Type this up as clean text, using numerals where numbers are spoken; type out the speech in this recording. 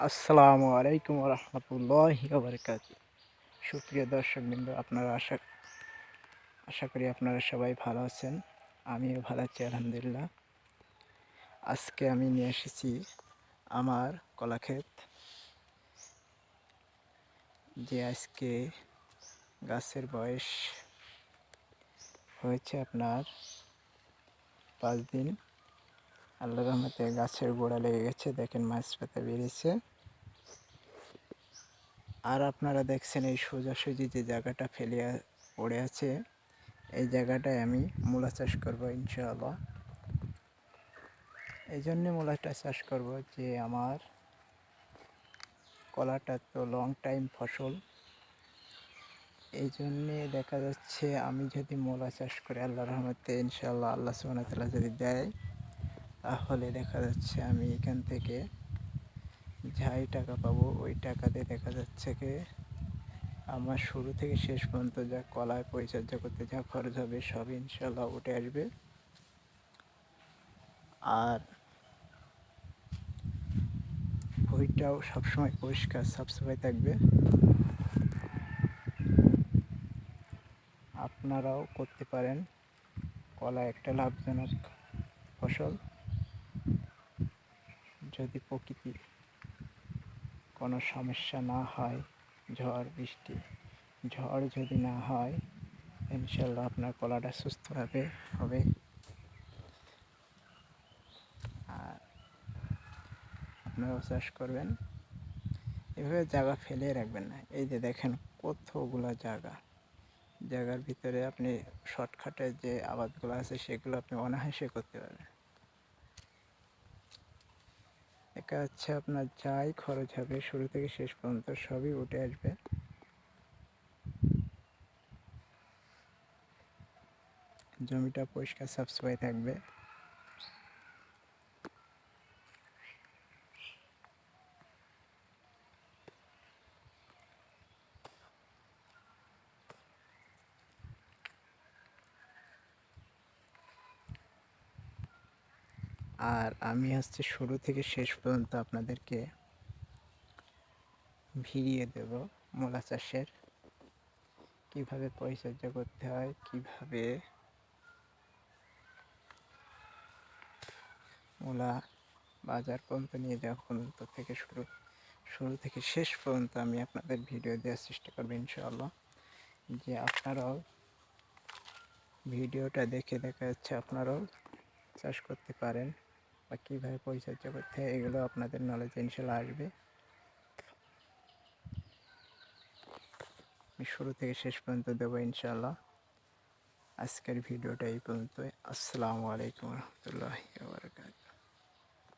আসসালামু আলাইকুম রহমতুল্লাহি ওয়া বারাকাতুহু। সুপ্রিয় দর্শকবৃন্দ, আপনারা আশা আশা করি আপনারা সবাই ভালো আছেন। আমিও ভালো আছি আলহামদুলিল্লাহ। আজকে আমি নিয়ে এসেছি আমার কলাক্ষেত, যে আজকে গাছের বয়স হয়েছে আপনার 5 দিন। আল্লাহর রহমতে গাছের গোড়া লেগে গেছে, দেখেন মাছ পাতা বেরিয়েছে। আর আপনারা দেখছেন এই সোজাসুজি যে জায়গাটা ফেলে পড়ে আছে, এই জায়গাটায় আমি মূলা চাষ করব ইনশাআল্লাহ। এই জন্যে মূলাটা চাষ করব যে আমার কলাটা তো লং টাইম ফসল। এই জন্যে দেখা যাচ্ছে আমি যদি মূলা চাষ করে আল্লাহর রহমতে ইনশাআল্লাহ আল্লাহ সুবহানাহু ওয়া তাআলা যদি দেয়, তাহলে দেখা যাচ্ছে আমি এখান থেকে যাই টাকা পাবো, ওই টাকাতে দেখা যাচ্ছে কি আমার শুরু থেকে শেষ পর্যন্ত যা কলায় পরিচর্যা করতে যা খরচ হবে সব ইনশাআল্লাহ উঠে আসবে। আর ভুঁইটাও সবসময় পরিষ্কার সাফসাফাই থাকবে। আপনারাও করতে পারেন। কলা একটা লাভজনক ফসল। যদি প্রকৃতির কোনো সমস্যা না হয়, ঝড় যদি না হয়, ইনশাল্লাহ আপনার কলাটা সুস্থভাবে হবে। আর আপনারাও চাষ করবেন। এভাবে জায়গা ফেলে রাখবেন না। এই যে দেখেন কতগুলো জায়গার ভিতরে আপনি শর্টকাটে যে আবাদগুলো আছে সেগুলো আপনি অনায়াসে করতে পারবেন। একা হচ্ছে আপনার যাই খরচ হবে শুরু থেকে শেষ পর্যন্ত সবই উঠে আসবে। জমিটা পরিষ্কার সাফসাফাই থাকবে। আর আমি হচ্ছে শুরু থেকে শেষ পর্যন্ত আপনাদেরকে ভিড়িয়ে দেব মূলা চাষের কীভাবে পরিচর্যা করতে হয়, কীভাবে মূলা বাজার পর্যন্ত নিয়ে যাওয়া পর্যন্ত থেকে শুরু থেকে শেষ পর্যন্ত আমি আপনাদের ভিডিও দেওয়ার চেষ্টা করবো ইনশাআল্লাহ। যে আপনারাও ভিডিওটা দেখে দেখা যাচ্ছে আপনারাও চাষ করতে পারেন, বা কীভাবে পরিচর্যা করতে হয় এগুলো আপনাদের নলেজে ইনশাআল্লাহ আসবে। আমি শুরু থেকে শেষ পর্যন্ত দেবো ইনশাআল্লাহ। আজকের ভিডিওটা এই পর্যন্তই। আসসালামু আলাইকুম রহমতুল্লাহি ওয়া বারাকাতুহু।